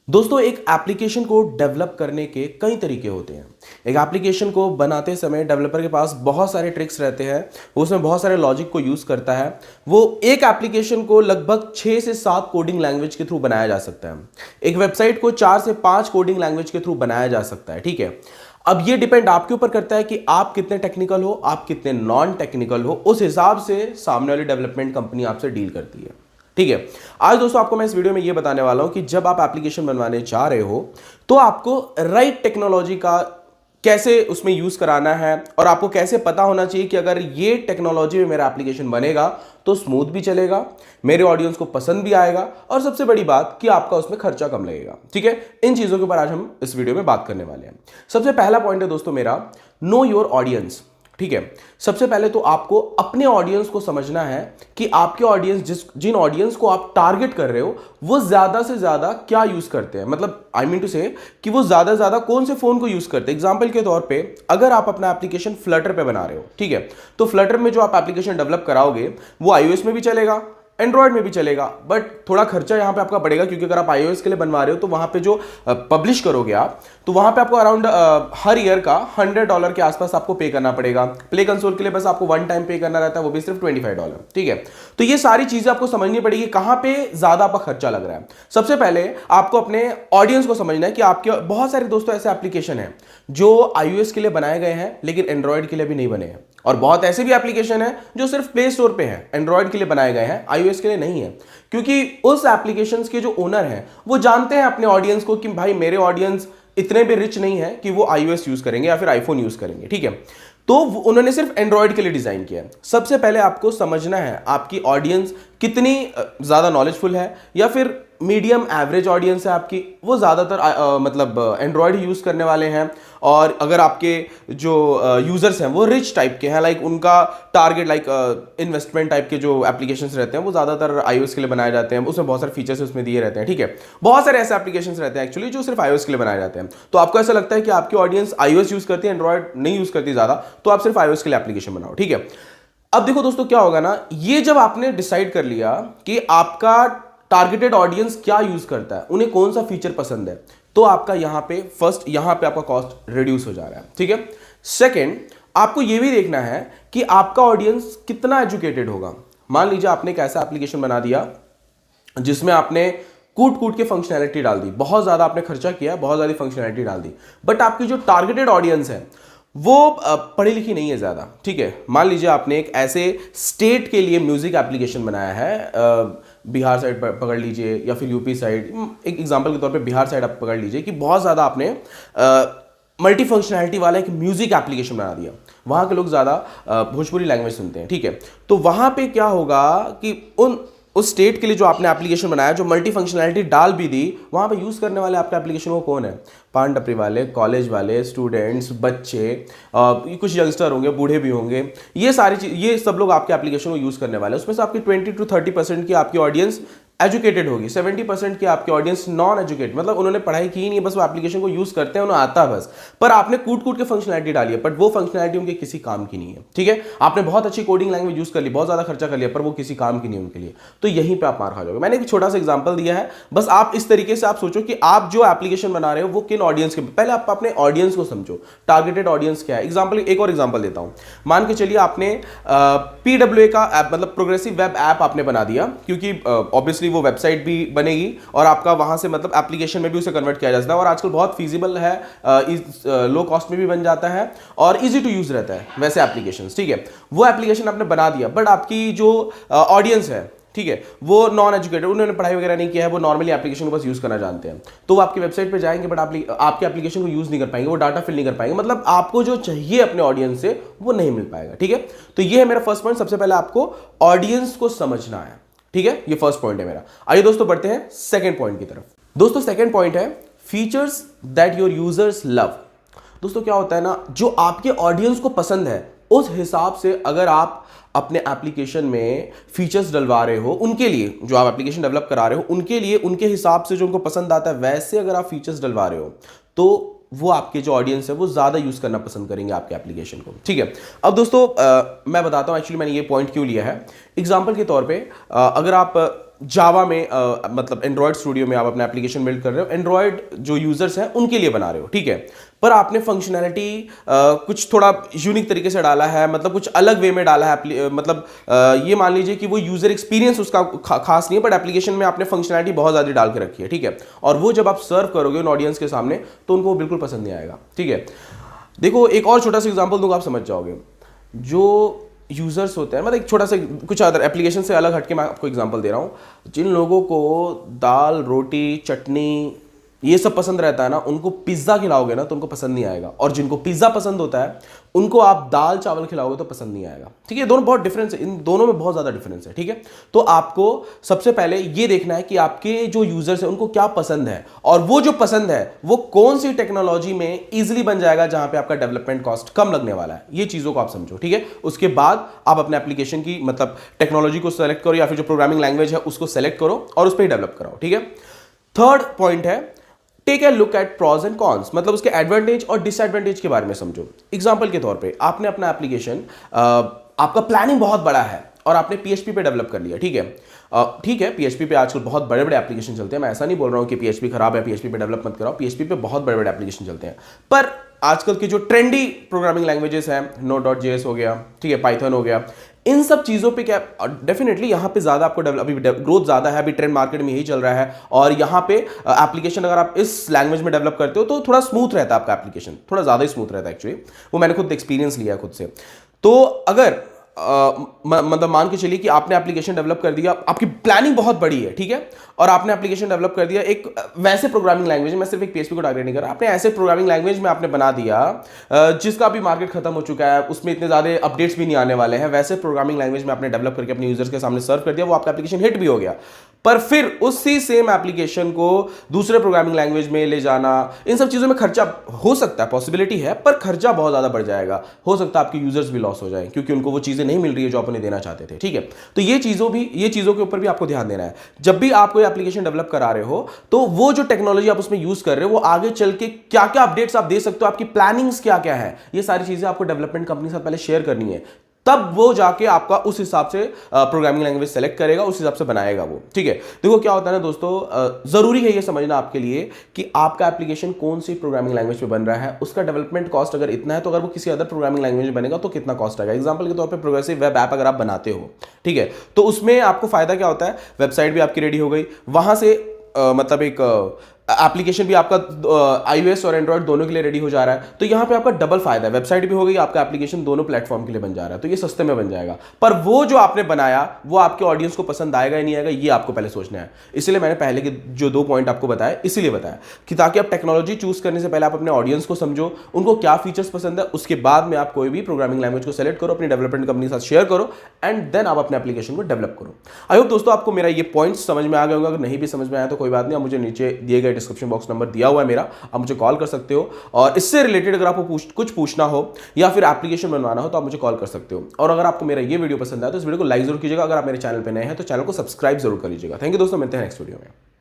दोस्तों, एक एप्लीकेशन को डेवलप करने के कई तरीके होते हैं। एक एप्लीकेशन को बनाते समय डेवलपर के पास बहुत सारे ट्रिक्स रहते हैं। वो उसमें बहुत सारे लॉजिक को यूज़ करता है। वो एक एप्लीकेशन को लगभग 6 से 7 कोडिंग लैंग्वेज के थ्रू बनाया जा सकता है। एक वेबसाइट को 4 से 5 कोडिंग लैंग्वेज के थ्रू बनाया जा सकता है। ठीक है, अब ये डिपेंड आपके ऊपर करता है कि आप कितने टेक्निकल हो, आप कितने नॉन टेक्निकल हो। उस हिसाब से सामने वाली डेवलपमेंट कंपनी आपसे डील करती है। ठीक है, आज दोस्तों आपको मैं इस वीडियो में ये बताने वाला हूं कि जब आप एप्लीकेशन बनवाने जा रहे हो तो आपको राइट टेक्नोलॉजी का कैसे उसमें यूज कराना है, और आपको कैसे पता होना चाहिए कि अगर ये टेक्नोलॉजी में मेरा एप्लीकेशन बनेगा तो स्मूथ भी चलेगा, मेरे ऑडियंस को पसंद भी आएगा, और सबसे बड़ी बात कि आपका उसमें खर्चा कम लगेगा। ठीक है, इन चीजों के ऊपर आज हम इस वीडियो में बात करने वाले हैं। सबसे पहला पॉइंट है दोस्तों मेरा, नो योर ऑडियंस। ठीक है, सबसे पहले तो आपको अपने ऑडियंस को समझना है कि आपके ऑडियंस जिन ऑडियंस को आप टारगेट कर रहे हो वो ज्यादा से ज्यादा क्या यूज करते हैं। मतलब आई मीन टू से कि वो ज्यादा से ज्यादा कौन से फोन को यूज करते हैं। एग्जांपल के तौर पे अगर आप अपना एप्लीकेशन फ्लटर पे बना रहे हो, ठीक है, तो फ्लटर में जो आप एप्लीकेशन डेवलप कराओगे वो iOS में भी चलेगा, एंड्रॉयड में भी चलेगा, बट थोड़ा खर्चा यहां पे आपका बढ़ेगा, क्योंकि अगर आप iOS के लिए बनवा रहे हो तो वहां पे जो पब्लिश करोगे आप, तो वहां पे आपको अराउंड हर ईयर का $100 के आसपास आपको पे करना पड़ेगा। प्ले कंसोल के लिए बस आपको वन टाइम पे करना रहता है, वो भी सिर्फ $25। ठीक है, तो ये सारी चीजें आपको समझनी पड़ेगी कहां पे ज्यादा आपका खर्चा लग रहा है। सबसे पहले आपको अपने ऑडियंस को समझना है कि आपके बहुत सारे दोस्तों ऐसे एप्लीकेशन हैं जो iOS के लिए बनाए गए हैं लेकिन एंड्रॉयड के लिए भी नहीं बने हैं, और बहुत ऐसे भी एप्लीकेशन है जो सिर्फ प्ले स्टोर पे है, एंड्रॉयड के लिए बनाए गए हैं, iOS के लिए नहीं है। क्योंकि उस एप्लीकेशंस के जो ओनर हैं वो जानते हैं अपने ऑडियंस को कि भाई मेरे ऑडियंस इतने भी रिच नहीं है कि वो iOS यूज करेंगे या फिर आईफोन यूज करेंगे। ठीक है, तो उन्होंने सिर्फ एंड्रॉयड के लिए डिजाइन किया है। सबसे पहले आपको समझना है आपकी ऑडियंस कितनी ज्यादा नॉलेजफुल है, या फिर मीडियम एवरेज ऑडियंस है आपकी, वो ज्यादातर मतलब एंड्रॉयड यूज करने वाले हैं। और अगर आपके जो यूजर्स हैं वो रिच टाइप के हैं, लाइक उनका टारगेट लाइक इन्वेस्टमेंट टाइप के जो एप्लीकेशंस रहते हैं वो ज्यादातर iOS के लिए बनाए जाते हैं, उसमें बहुत सारे फीचर्स उसमें दिए रहते हैं। ठीक है, बहुत सारे ऐसे एप्लीकेशंस रहते हैं एक्चुअली जो सिर्फ iOS के लिए बनाए जाते हैं। तो आपको ऐसा लगता है कि आपकी ऑडियंस iOS यूज करती है, एंड्रॉयड नहीं यूज करती ज्यादा, तो आप सिर्फ iOS के लिए एप्लीकेशन बनाओ। ठीक है, अब देखो दोस्तों क्या होगा ना, ये जब आपने डिसाइड कर लिया कि आपका टारगेटेड ऑडियंस क्या यूज करता है, उन्हें कौन सा फीचर पसंद है, तो आपका यहां पे आपका कॉस्ट रिड्यूस हो जा रहा है। ठीक है, सेकंड, आपको यह भी देखना है कि आपका ऑडियंस कितना एजुकेटेड होगा। मान लीजिए आपने एक ऐसा एप्लीकेशन बना दिया जिसमें आपने कूट कूट के फंक्शनैलिटी डाल दी, बहुत ज्यादा आपने खर्चा किया, बहुत ज्यादा फंक्शनैलिटी डाल दी, बट आपकी जो टारगेटेड ऑडियंस है वो पढ़ी लिखी नहीं है ज्यादा। ठीक है, मान लीजिए आपने एक ऐसे स्टेट के लिए म्यूजिक एप्लीकेशन बनाया है, बिहार साइड पकड़ लीजिए या फिर यूपी साइड, एक एग्जांपल के तौर पे बिहार साइड आप पकड़ लीजिए कि बहुत ज़्यादा आपने मल्टी फंक्शनैलिटी वाला एक म्यूजिक एप्लीकेशन बना दिया। वहाँ के लोग ज़्यादा भोजपुरी लैंग्वेज सुनते हैं। ठीक है, तो वहाँ पे क्या होगा कि उस स्टेट के लिए जो आपने एप्लीकेशन बनाया, जो मल्टी फंक्शनैलिटी डाल भी दी, वहाँ पे यूज़ करने वाले आपके एप्लीकेशन को कौन है? पान टपरी वाले, कॉलेज वाले, स्टूडेंट्स, बच्चे, कुछ यंगस्टर होंगे, बूढ़े भी होंगे, ये सारी चीज, ये सब लोग आपके एप्लीकेशन को यूज़ करने वाले हैं। उसमें से आपकी 20 to 30% की आपकी ऑडियंस एजुकेटेड होगी, 70% की आपकी ऑडियंस नॉन एजुकेटेड, मतलब उन्होंने पढ़ाई की ही नहीं, बस वो एप्लीकेशन को यूज करते हैं, उन्हें आता है बस, पर आपने कूट कूट के फंक्शनैलिटी डाली है, बट वो फंक्शनैलिटी उनके किसी काम की नहीं है। ठीक है, आपने बहुत अच्छी कोडिंग लैंग्वेज यूज कर ली, बहुत ज्यादा खर्चा कर लिया, पर वो किसी काम की नहीं उनके लिए, तो यहीं पे आप मार खा जाओगे। मैंने एक छोटा सा एग्जांपल दिया है, बस आप इस तरीके से आप सोचो कि आप जो एप्लीकेशन बना रहे हो वो किन ऑडियंस के, पहले आप अपने ऑडियंस को समझो, टारगेटेड ऑडियंस क्या है। एक और एग्जांपल देता हूं, मान के चलिए आपने PWA का ऐप, मतलब प्रोग्रेसिव वेब ऐप आपने बना दिया, क्योंकि ऑब्वियसली वो वेबसाइट भी बनेगी और आपका वहां से मतलब एप्लीकेशन में भी उसे कन्वर्ट किया जा सकता है, और आजकल बहुत फीजिबल है, लो कॉस्ट में भी बन जाता है और इजी टू यूज रहता है वैसे एप्लीकेशंस। ठीक है, वो एप्लीकेशन आपने बना दिया, बट आपकी जो ऑडियंस है, ठीक है, वो नॉन एजुकेटेड, उन्होंने पढ़ाई वगैरह नहीं किया है, वो नॉर्मली एप्लीकेशन को बस यूज करना जानते हैं, तो वो आपकी वेबसाइट पे जाएंगे बट आपके एप्लीकेशन को यूज नहीं कर पाएंगे, वो डाटा फिल नहीं कर पाएंगे, मतलब आपको जो चाहिए अपने ऑडियंस से वो नहीं मिल पाएगा। ठीक है, तो ये है मेरा फर्स्ट पॉइंट, सबसे पहले आपको ऑडियंस को समझना है। ठीक है, ये फर्स्ट पॉइंट है मेरा। आइए दोस्तों बढ़ते हैं सेकंड पॉइंट की तरफ। दोस्तों सेकंड पॉइंट है features that your users love. दोस्तों क्या होता है ना, जो आपके ऑडियंस को पसंद है उस हिसाब से अगर आप अपने एप्लीकेशन में फीचर्स डलवा रहे हो, उनके लिए जो आप एप्लीकेशन डेवलप करा रहे हो उनके लिए, उनके हिसाब से जो उनको पसंद आता है वैसे अगर आप फीचर्स डलवा रहे हो, तो वो आपके जो ऑडियंस है वो ज्यादा यूज करना पसंद करेंगे आपके एप्लीकेशन को। ठीक है, अब दोस्तों मैं बताता हूं एक्चुअली मैंने ये पॉइंट क्यों लिया है। एग्जांपल के तौर पे अगर आप जावा में मतलब एंड्रॉयड स्टूडियो में आप अपना एप्लीकेशन बिल्ड कर रहे हो, एंड्रॉयड जो यूजर्स हैं उनके लिए बना रहे हो, ठीक है, पर आपने फंक्शनैलिटी कुछ थोड़ा यूनिक तरीके से डाला है, मतलब कुछ अलग वे में डाला है, मतलब ये मान लीजिए कि वो यूजर एक्सपीरियंस उसका खास नहीं है, बट एप्लीकेशन में आपने फंक्शनैलिटी बहुत ज़्यादा डाल के रखी है, ठीक है, और वो जब आप सर्व करोगे उन ऑडियंस के सामने तो उनको बिल्कुल पसंद नहीं आएगा, ठीक है। देखो एक और छोटा सा एग्जाम्पल दूंगा, आप समझ जाओगे। जो यूजर्स होते हैं, मतलब एक छोटा सा कुछ अदर एप्लीकेशन से अलग हटके मैं आपको एग्जांपल दे रहा हूँ। जिन लोगों को दाल रोटी चटनी ये सब पसंद रहता है ना, उनको पिज्ज़ा खिलाओगे ना तो उनको पसंद नहीं आएगा, और जिनको पिज्ज़ा पसंद होता है उनको आप दाल चावल खिलाओगे तो पसंद नहीं आएगा, ठीक है। दोनों बहुत डिफरेंस है, इन दोनों में बहुत ज़्यादा डिफरेंस है, ठीक है। तो आपको सबसे पहले ये देखना है कि आपके जो यूजर्स हैं उनको क्या पसंद है, और वो जो पसंद है वो कौन सी टेक्नोलॉजी में ईजिली बन जाएगा जहां पे आपका डेवलपमेंट कॉस्ट कम लगने वाला है। ये चीज़ों को आप समझो, ठीक है। उसके बाद आप अपने एप्लीकेशन की मतलब टेक्नोलॉजी को सेलेक्ट करो, या फिर जो प्रोग्रामिंग लैंग्वेज है उसको सेलेक्ट करो और उस पर ही डेवलप कराओ, ठीक है। थर्ड पॉइंट है, take a look at pros and cons, मतलब उसके एडवांटेज और डिसएडवांटेज के बारे में समझो। एग्जांपल के तौर पे आपने अपना एप्लीकेशन, आपका प्लानिंग बहुत बड़ा है और आपने पीएचपी पे डेवलप कर लिया, ठीक है। ठीक है, पीएचपी पे आजकल बहुत बड़े बड़े एप्लीकेशन चलते हैं, मैं ऐसा नहीं बोल रहा हूँ कि पीएचपी खराब है, पीएचपी पे डेवलप मत कराओ, पीएचपी पे बहुत बड़े बड़े एप्लीकेशन चलते हैं। पर आजकल की जो ट्रेंडी प्रोग्रामिंग लैंग्वेजेस हैं, Node.js हो गया, ठीक है, पाइथन हो गया, इन सब चीज़ों पे क्या डेफिनेटली यहाँ पे ज़्यादा आपको अभी ग्रोथ ज़्यादा है, अभी ट्रेंड मार्केट में यही चल रहा है, और यहाँ पे एप्लीकेशन अगर आप इस लैंग्वेज में डेवलप करते हो तो थोड़ा स्मूथ रहता है आपका एप्लीकेशन, थोड़ा ज़्यादा ही स्मूथ रहता है एक्चुअली, वो मैंने खुद एक्सपीरियंस लिया है खुद से। तो अगर मतलब मान के चलिए कि आपने एप्लीकेशन डेवलप कर दिया, आपकी प्लानिंग बहुत बड़ी है, ठीक है, और आपने एप्लीकेशन डेवलप कर दिया एक वैसे प्रोग्रामिंग लैंग्वेज में, मैं सिर्फ एक पीएचपी को टारगेट नहीं कर रहा, आपने ऐसे प्रोग्रामिंग लैंग्वेज में आपने बना दिया जिसका भी मार्केट खत्म हो चुका है, उसमें इतने ज़्यादा अपडेट्स भी नहीं आने वाले हैं, वैसे प्रोग्रामिंग लैंग्वेज में आपने डेवलप करके अपने यूजर्स के सामने सर्व कर दिया, वो आपका एप्लीकेशन हिट भी हो गया, पर फिर उसी सेम एप्लीकेशन को दूसरे प्रोग्रामिंग लैंग्वेज में ले जाना, इन सब चीज़ों में खर्चा हो सकता है, पॉसिबिलिटी है, पर खर्चा बहुत ज़्यादा बढ़ जाएगा, हो सकता है आपके यूजर्स भी लॉस हो जाए क्योंकि उनको वो चीज़ें नहीं मिल रही है जो आप उन्हें देना चाहते थे, ठीक है। तो ये चीज़ों के ऊपर भी आपको ध्यान देना है। जब भी आप कोई एप्लीकेशन डेवलप करा रहे हो तो वो जो टेक्नोलॉजी आप उसमें यूज कर रहे हो वो आगे चल के क्या क्या अपडेट्स आप दे सकते हो, आपकी प्लानिंग्स क्या क्या है, ये सारी चीज़ें आपको डेवलपमेंट कंपनी के साथ पहले शेयर करनी है, तब वो जाके आपका उस हिसाब से प्रोग्रामिंग लैंग्वेज सेलेक्ट करेगा, उस हिसाब से बनाएगा वो, ठीक है। देखो क्या होता है ना दोस्तों, जरूरी है ये समझना आपके लिए कि आपका एप्लीकेशन कौन सी प्रोग्रामिंग लैंग्वेज पे बन रहा है, उसका डेवलपमेंट कॉस्ट अगर इतना है तो अगर वो किसी अदर प्रोग्रामिंग लैंग्वेज में बनेगा तो कितना कॉस्ट आएगा। एग्जांपल के तौर पे प्रोग्रेसिव वेब ऐप अगर आप बनाते हो, ठीक है, तो उसमें आपको फायदा क्या होता है, वेबसाइट भी आपकी रेडी हो गई, वहां से मतलब एक एप्लीकेशन भी आपका iOS और एंड्रॉइड दोनों के लिए रेडी हो जा रहा है, तो यहां पे आपका डबल फायदा है, वेबसाइट भी हो गई, आपका एप्लीकेशन दोनों प्लेटफॉर्म के लिए बन जा रहा है, तो ये सस्ते में बन जाएगा। पर वो जो आपने बनाया वो आपके ऑडियंस को पसंद आएगा या नहीं आएगा, ये आपको पहले सोचना है। इसलिए मैंने पहले के जो 2 पॉइंट आपको बताया, इसीलिए बताया कि ताकि आप टेक्नोलॉजी चूज करने से पहले आप अपने ऑडियंस को समझो, उनको क्या फीचर्स पसंद है, उसके बाद में आप कोई भी प्रोग्रामिंग लैंग्वेज को सेलेक्ट करो, अपनी डेवलपमेंट कंपनी के साथ शेयर करो, एंड देन आप अपने एप्लीकेशन को डेवलप करो। आई होप दोस्तों आपको मेरा ये पॉइंट्स समझ में आ गए होगा, अगर नहीं भी समझ में आया तो कोई बात नहीं, आप मुझे नीचे दिए गए डिस्क्रिप्शन बॉक्स नंबर दिया हुआ है मेरा, आप मुझे कॉल कर सकते हो, और इससे रिलेटेड अगर आपको कुछ पूछना हो या फिर एप्लीकेशन बनवाना हो तो आप मुझे कॉल कर सकते हो। और अगर आपको मेरा ये वीडियो पसंद आया तो इस वीडियो को लाइक जरूर कीजिएगा, अगर आप मेरे चैनल पे नए हैं तो चैनल को सब्सक्राइब जरूर कर लीजिएगा। थैंक यू दोस्तों, मिलते हैं नेक्स्ट वीडियो में।